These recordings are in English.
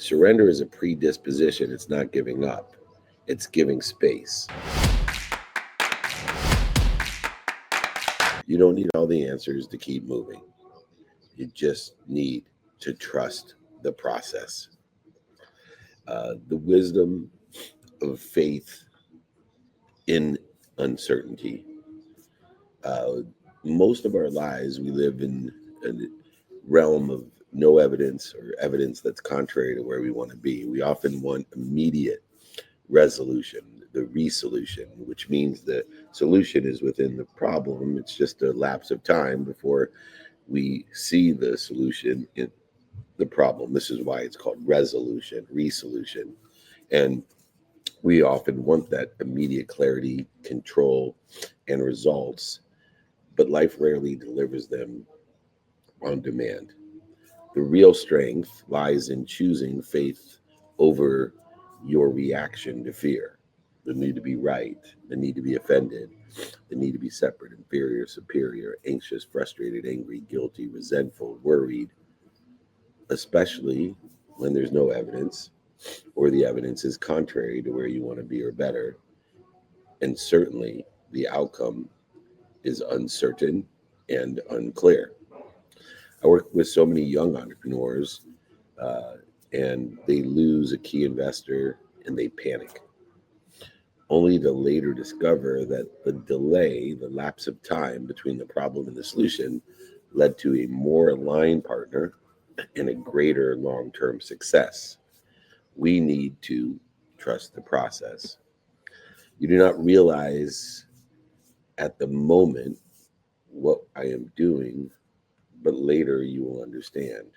Surrender is a predisposition. It's not giving up. It's giving space. You don't need all the answers to keep moving. You just need to trust the process. The wisdom of faith in uncertainty. Uh, Most of our lives, we live in a realm of no evidence or evidence that's contrary to where we want to be. We often want immediate resolution, the resolution, which means the solution is within the problem. It's just a lapse of time before we see the solution in the problem. This is why it's called resolution, resolution. And we often want that immediate clarity, control, and results, but life rarely delivers them on demand. The real strength lies in choosing faith over your reaction to fear. The need to be right, the need to be offended, the need to be separate, inferior, superior, anxious, frustrated, angry, guilty, resentful, worried, especially when there's no evidence or the evidence is contrary to where you want to be or better. And certainly the outcome is uncertain and unclear. I work with so many young entrepreneurs, uh, and they lose a key investor and they panic, only to later discover that the delay, the lapse of time between the problem and the solution, led to a more aligned partner and a greater long term success. We need to trust the process. You do not realize at the moment what I am doing, but later you will understand.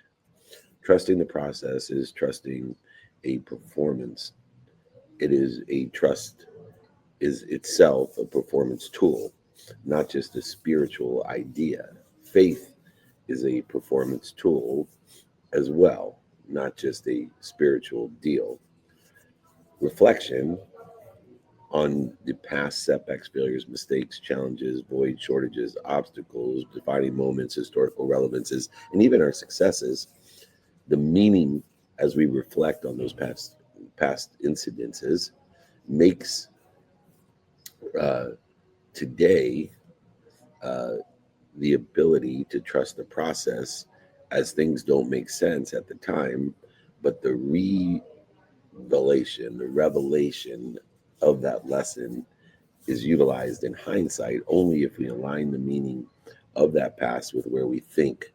Trusting the process is trusting a performance. It is a trust is itself a performance tool, not just a spiritual idea. Faith is a performance tool as well, not just a spiritual deal. Reflection on the past setbacks, failures, mistakes, challenges, voids, shortages, obstacles, defining moments, historical relevances, and even our successes, the meaning as we reflect on those past incidences makes uh, today uh, the ability to trust the process as things don't make sense at the time, but the revelation, the revelation of that lesson is utilized in hindsight only if we align the meaning of that past with where we think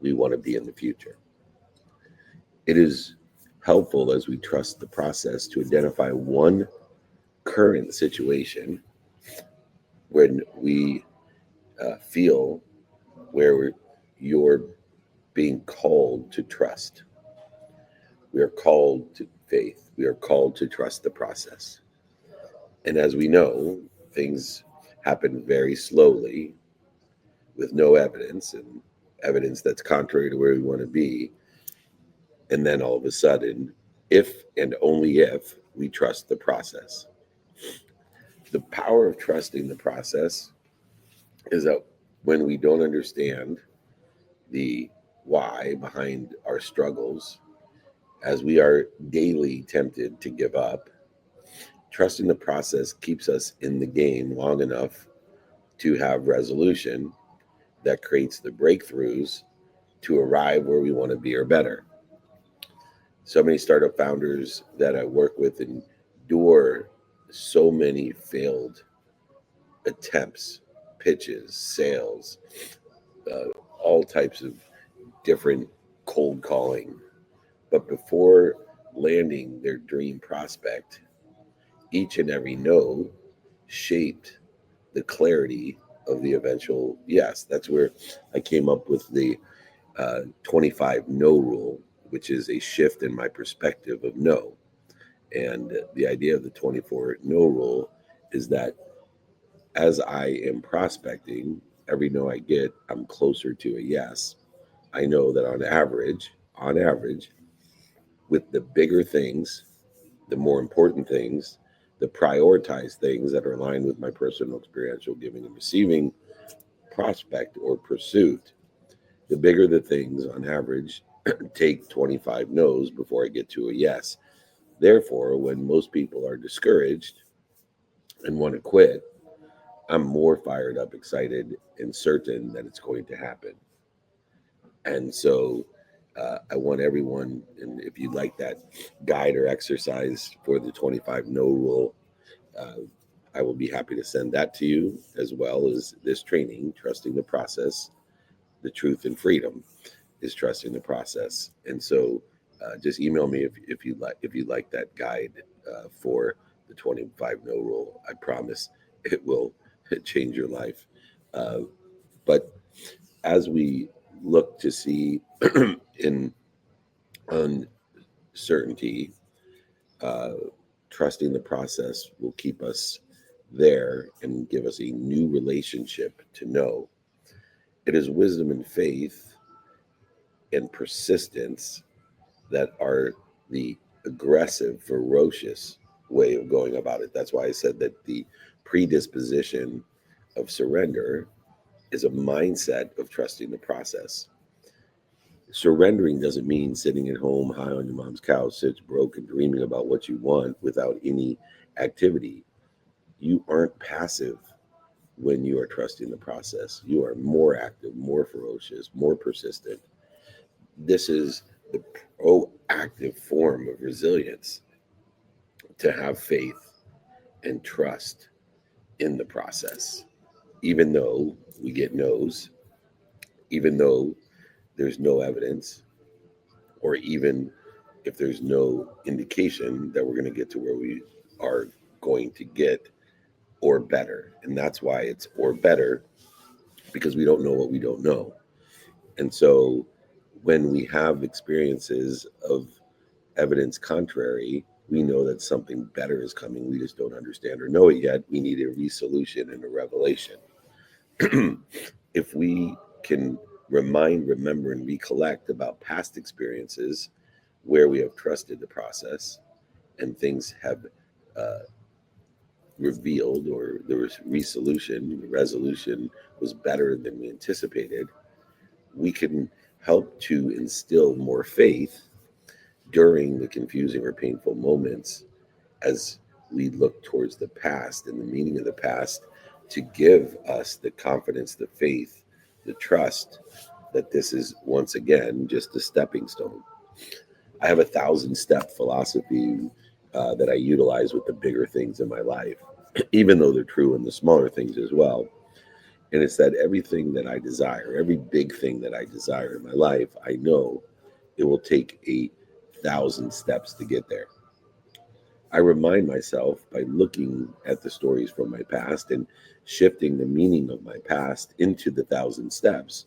we want to be in the future. It is helpful as we trust the process to identify one current situation when we feel where you're being called to trust. We are called to faith. We are called to trust the process. And as we know, things happen very slowly with no evidence and evidence that's contrary to where we want to be. And then all of a sudden, if and only if we trust the process. The power of trusting the process is that when we don't understand the why behind our struggles, as we are daily tempted to give up, trusting the process keeps us in the game long enough to have resolution that creates the breakthroughs to arrive where we want to be or better. So many startup founders that I work with endure so many failed attempts, pitches, sales, uh, all types of different cold calling. But before landing their dream prospect, each and every no shaped the clarity of the eventual yes. That's where I came up with the 25 no rule, which is a shift in my perspective of no. And the idea of the 24 no rule is that as I am prospecting, every no I get, I'm closer to a yes. I know that on average, with the bigger things, the more important things, the prioritized things that are aligned with my personal experiential giving and receiving prospect or pursuit, the bigger the things on average, take 25 no's before I get to a yes. Therefore, when most people are discouraged and want to quit, I'm more fired up, excited, and certain that it's going to happen. And so I want everyone, and if you'd like that guide or exercise for the 25 no rule, uh, I will be happy to send that to you, as well as this training, Trusting the Process, the Truth and Freedom is Trusting the Process. And so just email me if you like that guide for the 25 no rule. I promise it will change your life. Uh, but as we look to see in uncertainty, uh, trusting the process will keep us there and give us a new relationship to know. It is wisdom and faith and persistence that are the aggressive, ferocious way of going about it. That's why I said that the predisposition of surrender is a mindset of trusting the process. Surrendering doesn't mean sitting at home high on your mom's couch, sits broke and dreaming about what you want without any activity. You aren't passive when you are trusting the process. You are more active, more ferocious, more persistent. This is the proactive form of resilience, to have faith and trust in the process. Even though we get no's, even though there's no evidence, or even if there's no indication that we're going to get to where we are going to get, or better. And that's why it's or better, because we don't know what we don't know. And so when we have experiences of evidence contrary, we know that something better is coming. We just don't understand or know it yet. We need a resolution and a revelation. If we can remember, and recollect about past experiences where we have trusted the process and things have uh, revealed, or there was resolution, the resolution was better than we anticipated, we can help to instill more faith during the confusing or painful moments as we look towards the past and the meaning of the past, to give us the confidence, the faith, the trust that this is once again just a stepping stone. I have a 1,000 step philosophy that I utilize with the bigger things in my life, even though they're true in the smaller things as well. And it's that everything that I desire, every big thing that I desire in my life, I know it will take 1,000 steps to get there. I remind myself by looking at the stories from my past and shifting the meaning of my past into the 1,000 steps,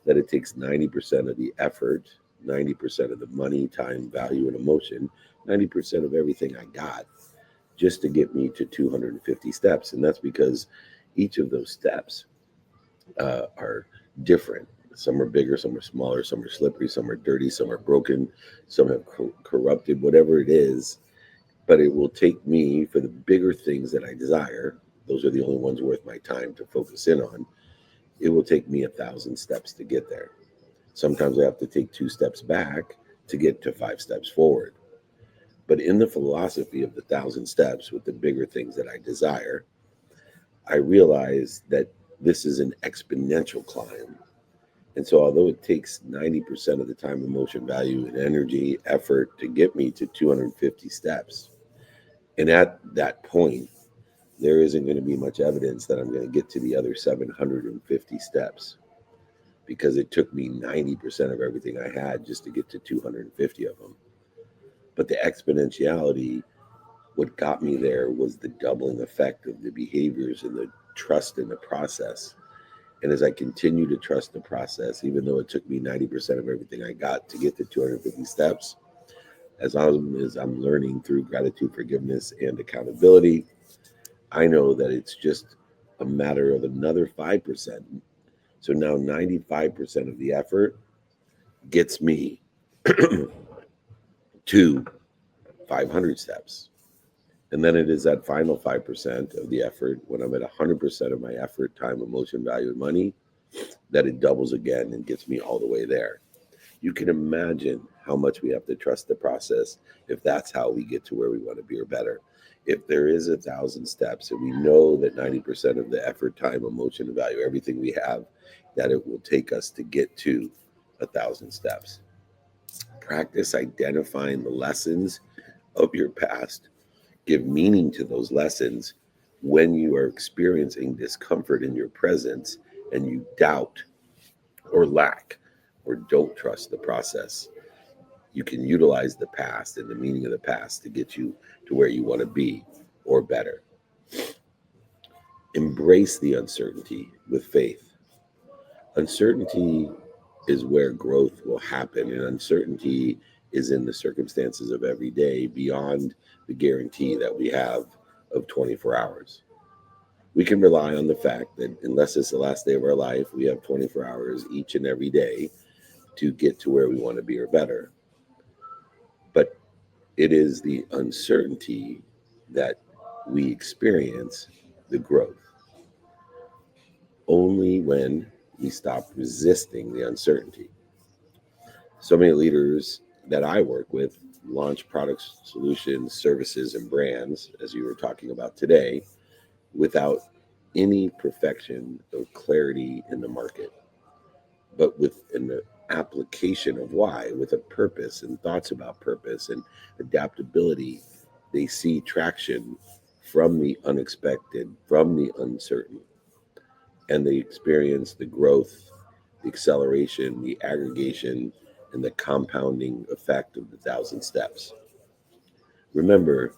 that it takes 90% of the effort, 90% of the money, time, value, and emotion, 90% of everything I got, just to get me to 250 steps. And that's because each of those steps are different. Some are bigger, some are smaller, some are slippery, some are dirty, some are broken, some have corrupted, whatever it is. But it will take me for the bigger things that I desire. Those are the only ones worth my time to focus in on. It will take me 1,000 steps to get there. Sometimes I have to take 2 steps back to get to 5 steps forward. But in the philosophy of the 1,000 steps with the bigger things that I desire, I realize that this is an exponential climb. And so, although it takes 90% of the time, emotion, value, and energy, effort to get me to 250 steps, and at that point, there isn't going to be much evidence that I'm going to get to the other 750 steps, because it took me 90% of everything I had just to get to 250 of them. But the exponentiality, what got me there was the doubling effect of the behaviors and the trust in the process. And as I continue to trust the process, even though it took me 90% of everything I got to get to 250 steps, as I'm learning through gratitude, forgiveness, and accountability, I know that it's just a matter of another 5%. So now 95% of the effort gets me to 500 steps. And then it is that final 5% of the effort, when I'm at 100% of my effort, time, emotion, value, and money, that it doubles again and gets me all the way there. You can imagine how much we have to trust the process if that's how we get to where we want to be or better. If there is 1,000 steps and we know that 90% of the effort, time, emotion, and value, everything we have, that it will take us to get to 1,000 steps. Practice identifying the lessons of your past. Give meaning to those lessons when you are experiencing discomfort in your presence and you doubt or lack or don't trust the process. You can utilize the past and the meaning of the past to get you to where you want to be or better. Embrace the uncertainty with faith. Uncertainty is where growth will happen, and uncertainty is in the circumstances of every day beyond the guarantee that we have of 24 hours. We can rely on the fact that unless it's the last day of our life, we have 24 hours each and every day to get to where we want to be or better. But it is the uncertainty that we experience the growth. Only when we stop resisting the uncertainty. So many leaders that I work with launch products, solutions, services, and brands, as you were talking about today, without any perfection or clarity in the market, but with an application of why, with a purpose and thoughts about purpose and adaptability. They see traction from the unexpected, from the uncertain, and they experience the growth, the acceleration, the aggregation, and the compounding effect of the 1,000 steps. Remember,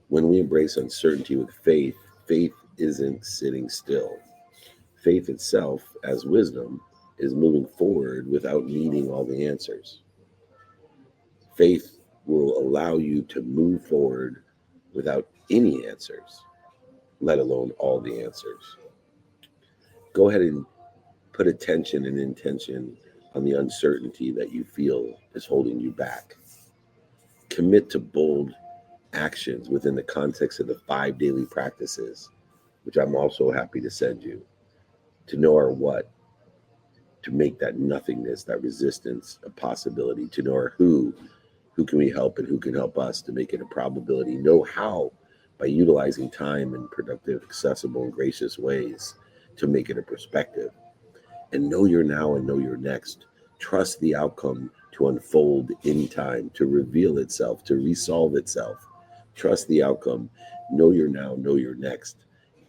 when we embrace uncertainty with faith, faith isn't sitting still. Faith itself, as wisdom, is moving forward without needing all the answers. Faith will allow you to move forward without any answers, let alone all the answers. Go ahead and put attention and intention on the uncertainty that you feel is holding you back. Commit to bold actions within the context of the 5 daily practices, which I'm also happy to send you, to know our what, to make that nothingness, that resistance a possibility, to know our who can we help and who can help us to make it a probability, know how by utilizing time in productive, accessible, and gracious ways to make it a perspective, and know your now and know your next. Trust the outcome to unfold in time, to reveal itself, to resolve itself. Trust the outcome, know your now, know your next,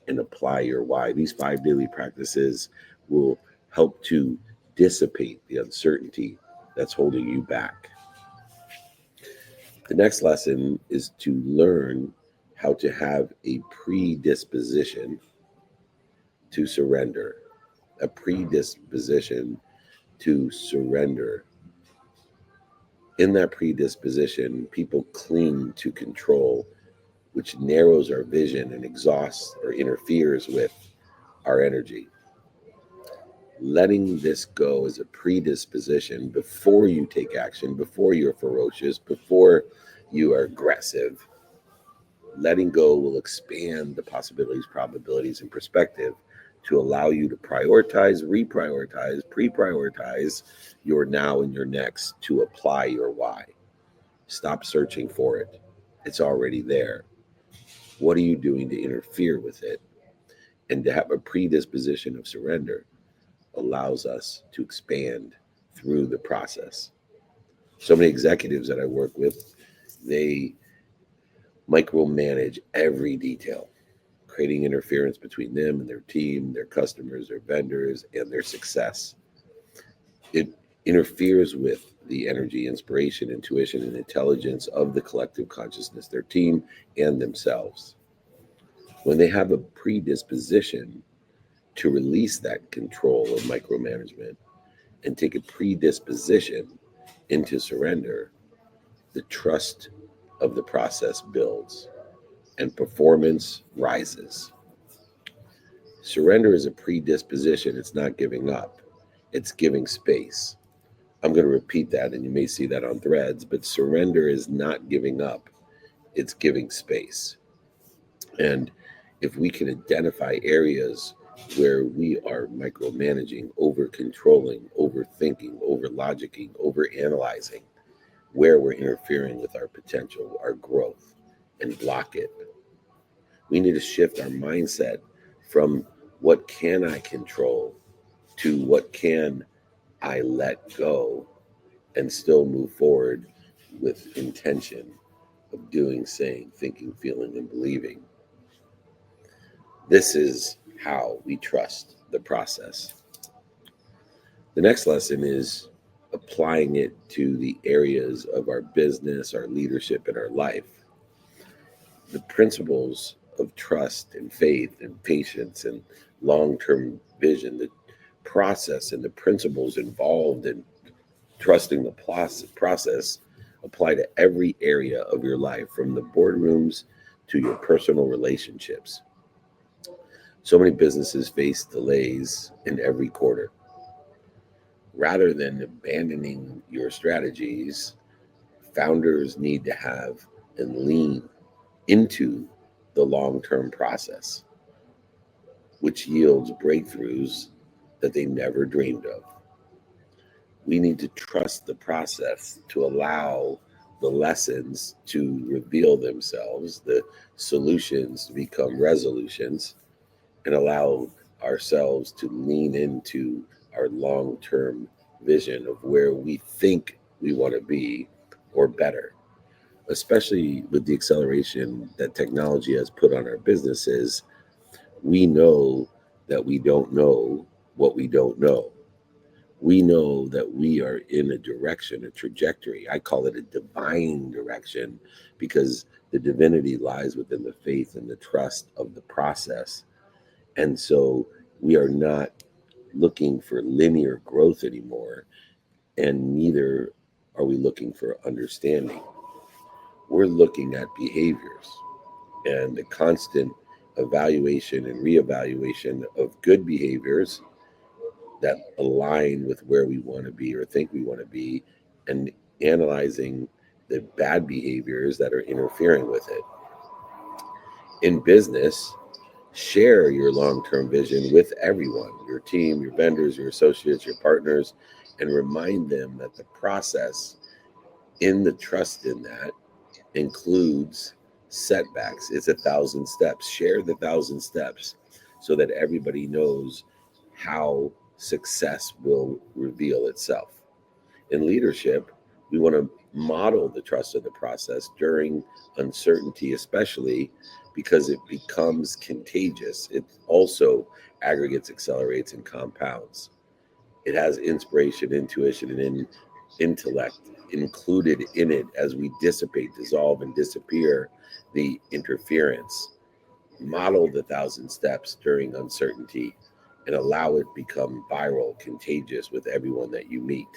and apply your why. These 5 daily practices will help to dissipate the uncertainty that's holding you back. The next lesson is to learn how to have a predisposition to surrender, a predisposition to surrender. In that predisposition, people cling to control, which narrows our vision and exhausts or interferes with our energy. Letting this go as a predisposition before you take action, before you're ferocious, before you are aggressive, letting go will expand the possibilities, probabilities, and perspective to allow you to prioritize, reprioritize, pre-prioritize your now and your next to apply your why. Stop searching for it. It's already there. What are you doing to interfere with it? And to have a predisposition of surrender allows us to expand through the process. So many executives that I work with, they micromanage every detail, creating interference between them and their team, their customers, their vendors, and their success. It interferes with the energy, inspiration, intuition, and intelligence of the collective consciousness, their team, and themselves. When they have a predisposition to release that control of micromanagement and take a predisposition into surrender, the trust of the process builds and performance rises. Surrender is a predisposition. It's not giving up, it's giving space. I'm going to repeat that, and you may see that on threads, but surrender is not giving up, it's giving space. And if we can identify areas where we are micromanaging, over controlling, overthinking, over logicking, over analyzing, where we're interfering with our potential, our growth, and block it. We need to shift our mindset from what can I control to what can I let go and still move forward with intention of doing, saying, thinking, feeling, and believing. This is how we trust the process. The next lesson is applying it to the areas of our business, our leadership, and our life. The principles of trust and faith and patience and long term vision, the process and the principles involved in trusting the process apply to every area of your life, from the boardrooms to your personal relationships. So many businesses face delays in every quarter. Rather than abandoning your strategies, founders need to have and lean into the long term process, which yields breakthroughs that they never dreamed of. We need to trust the process to allow the lessons to reveal themselves, the solutions to become resolutions, and allow ourselves to lean into our long term vision of where we think we want to be or better, especially with the acceleration that technology has put on our businesses. We know that we don't know what we don't know. We know that we are in a direction, a trajectory. I call it a divine direction because the divinity lies within the faith and the trust of the process. And so we are not looking for linear growth anymore, and neither are we looking for understanding. We're looking at behaviors and the constant evaluation and reevaluation of good behaviors that align with where we want to be or think we want to be, and analyzing the bad behaviors that are interfering with it. In business, share your long term vision with everyone, your team, your vendors, your associates, your partners, and remind them that the process in the trust in that includes setbacks. It's 1,000 steps. Share the 1,000 steps so that everybody knows how success will reveal itself. In leadership, we want to model the trust of the process during uncertainty, especially because it becomes contagious. It also aggregates, accelerates, and compounds. It has inspiration, intuition, and intellect included in it as we dissipate, dissolve, and disappear the interference. Model the 1,000 steps during uncertainty and allow it become viral, contagious with everyone that you meet.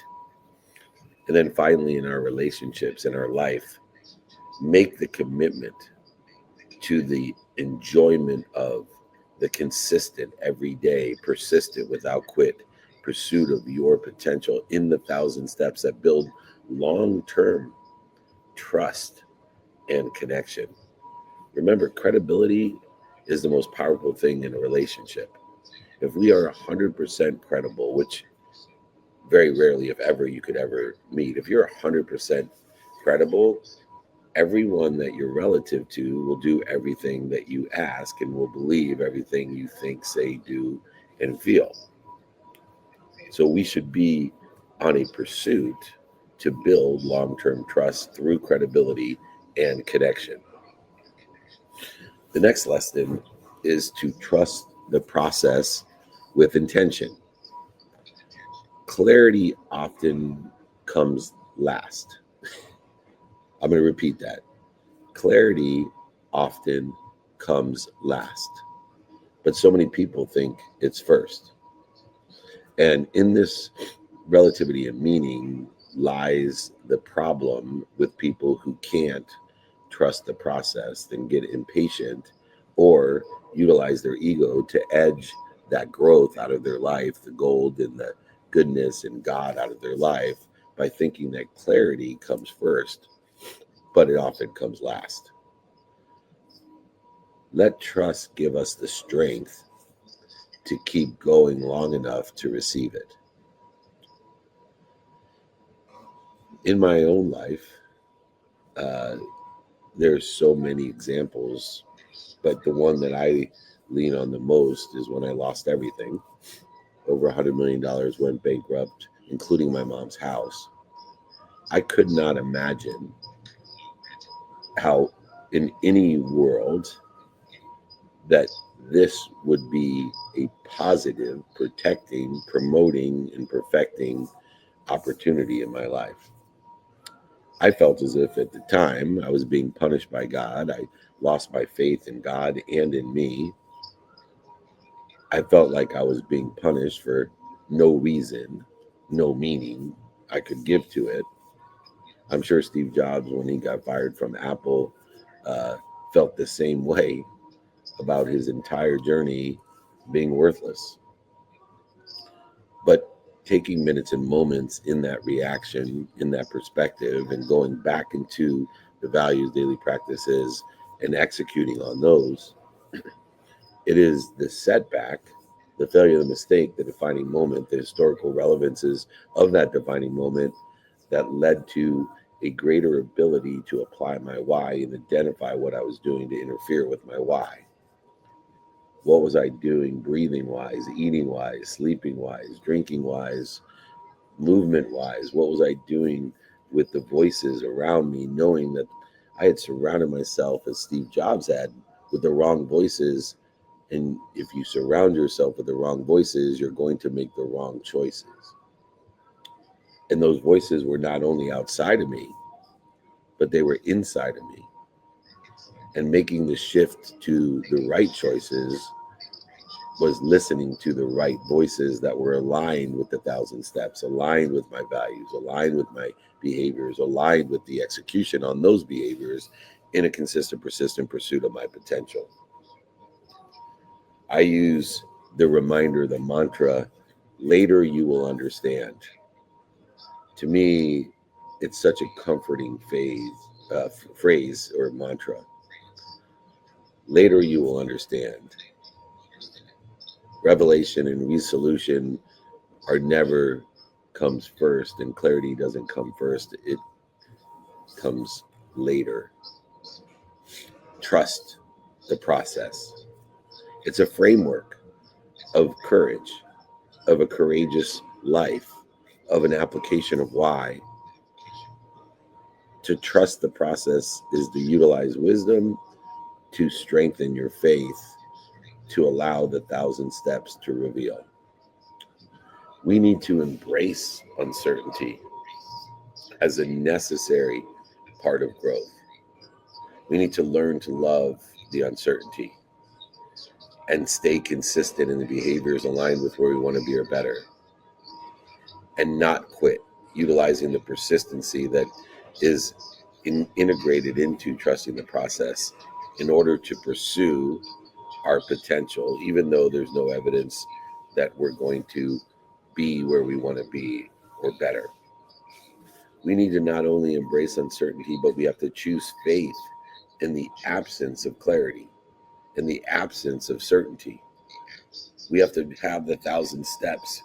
And then finally, in our relationships, in our life, make the commitment to the enjoyment of the consistent, everyday, persistent, without quit pursuit of your potential in the 1,000 steps that build long term trust and connection. Remember, credibility is the most powerful thing in a relationship. If we are 100% credible, which very rarely, if ever, you could ever meet, if you're 100% credible, everyone that you're relative to will do everything that you ask and will believe everything you think, say, do, and feel. So we should be on a pursuit to build long term trust through credibility and connection. The next lesson is to trust the process with intention. Clarity often comes last. I'm going to repeat that. Clarity often comes last, but so many people think it's first. And in this relativity and meaning lies the problem with people who can't trust the process, then get impatient or utilize their ego to edge that growth out of their life, the gold and the goodness and God out of their life, by thinking that clarity comes first, but it often comes last. Let trust give us the strength to keep going long enough to receive it. In my own life, uh, there's so many examples, but the one that I lean on the most is when I lost everything. Over $100 million went bankrupt, including my mom's house. I could not imagine how, in any world, that this would be a positive, protecting, promoting, and perfecting opportunity in my life. I felt as if at the time I was being punished by God. I lost my faith in God and in me. I felt like I was being punished for no reason, no meaning I could give to it. I'm sure Steve Jobs, when he got fired from Apple, uh, felt the same way about his entire journey being worthless. But taking minutes and moments in that reaction, in that perspective, and going back into the values, daily practices, and executing on those, it is the setback, the failure, the mistake, the defining moment, the historical relevances of that defining moment that led to a greater ability to apply my why and identify what I was doing to interfere with my why. What was I doing breathing wise, eating wise, sleeping wise, drinking wise, movement wise? What was I doing with the voices around me, knowing that I had surrounded myself, as Steve Jobs had, with the wrong voices? And if you surround yourself with the wrong voices, you're going to make the wrong choices. And those voices were not only outside of me, but they were inside of me. And making the shift to the right choices was listening to the right voices that were aligned with the 1,000 steps, aligned with my values, aligned with my behaviors, aligned with the execution on those behaviors in a consistent, persistent pursuit of my potential. I use the reminder, the mantra, later you will understand. To me, it's such a comforting phrase or mantra. Later you will understand. Revelation and resolution are never comes first, and clarity doesn't come first. It comes later. Trust the process. It's a framework of courage, of a courageous life, of an application of why. To trust the process is to utilize wisdom to strengthen your faith, to allow the 1,000 steps to reveal. We need to embrace uncertainty as a necessary part of growth. We need to learn to love the uncertainty and stay consistent in the behaviors aligned with where we want to be or better, and not quit, utilizing the persistency that is integrated into trusting the process in order to pursue our potential, even though there's no evidence that we're going to be where we want to be or better. We need to not only embrace uncertainty, but we have to choose faith in the absence of clarity, in the absence of certainty. We have to have the 1,000 steps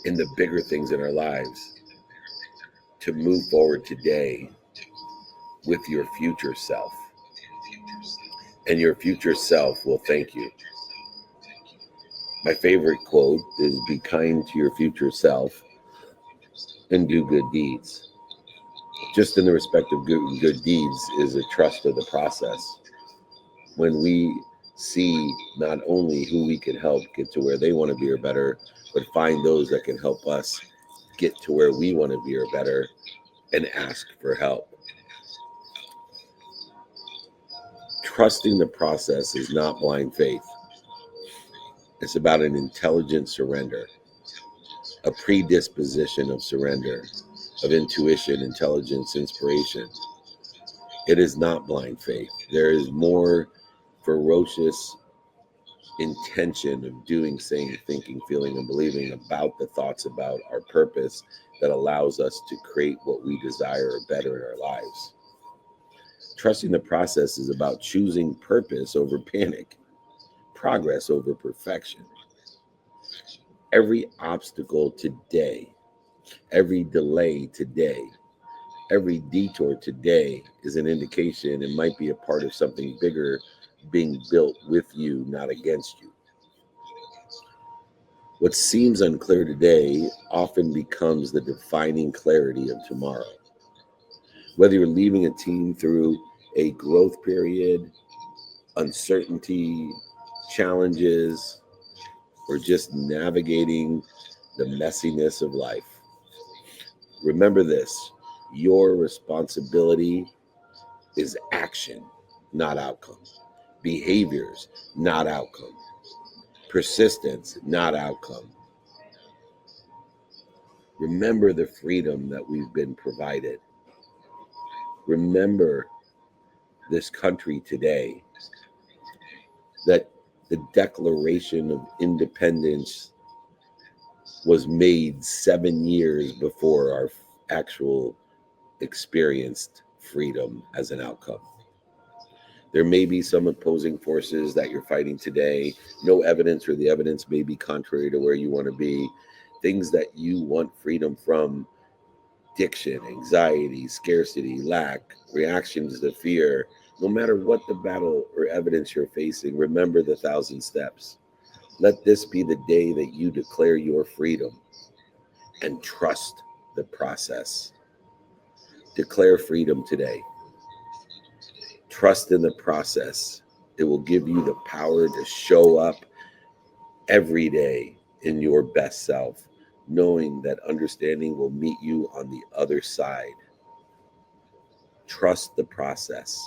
in the bigger things in our lives to move forward today with your future self. And your future self will thank you. My favorite quote is, be kind to your future self and do good deeds. Just in the respect of good deeds is a trust of the process. When we see not only who we can help get to where they want to be or better, but find those that can help us get to where we want to be or better, and ask for help. Trusting the process is not blind faith. It's about an intelligent surrender, a predisposition of surrender, of intuition, intelligence, inspiration. It is not blind faith. There is more ferocious intention of doing, saying, thinking, feeling, and believing about the thoughts about our purpose that allows us to create what we desire or better in our lives. Trusting the process is about choosing purpose over panic, progress over perfection, Every obstacle today, every delay today, every detour today is an indication it might be a part of something bigger being built with you, not against you. What seems unclear today often becomes the defining clarity of tomorrow. Whether you're leaving a team through a growth period, uncertainty, challenges, or just navigating the messiness of life, remember this: your responsibility is action, not outcome. Behaviors, not outcome. Persistence, not outcome. Remember the freedom that we've been provided. Remember this country today, that the Declaration of Independence was made 7 years before our actual experienced freedom as an outcome. There may be some opposing forces that you're fighting today. No evidence, or the evidence may be contrary to where you want to be. Things that you want freedom from: addiction, anxiety, scarcity, lack, reactions to fear. No matter what the battle or evidence you're facing, remember the 1,000 steps. Let this be the day that you declare your freedom and trust the process. Declare freedom today. Trust in the process. It will give you the power to show up every day in your best self, knowing that understanding will meet you on the other side. Trust the process.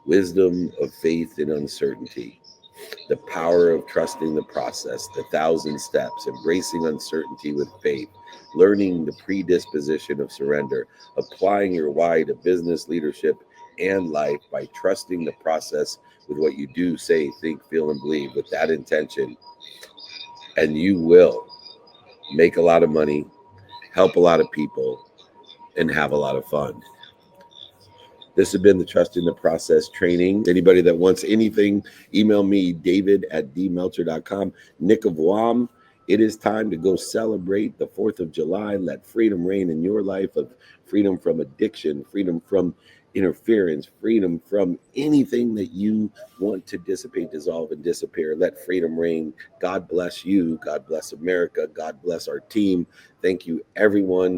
Wisdom of faith in uncertainty. The power of trusting the process, the 1,000 steps, embracing uncertainty with faith, learning the predisposition of surrender, applying your why to business, leadership, and life by trusting the process with what you do, say, think, feel, and believe with that intention. And you will make a lot of money, help a lot of people, and have a lot of fun. This has been the Trust in the Process training. Anybody that wants anything, email me, david@dmeltzer.com. Nick of Wam, it is time to go celebrate the 4th of July. Let freedom reign in your life, of freedom from addiction, freedom from interference, freedom from anything that you want to dissipate, dissolve, and disappear. Let freedom reign. God bless you. God bless America. God bless our team. Thank you, everyone.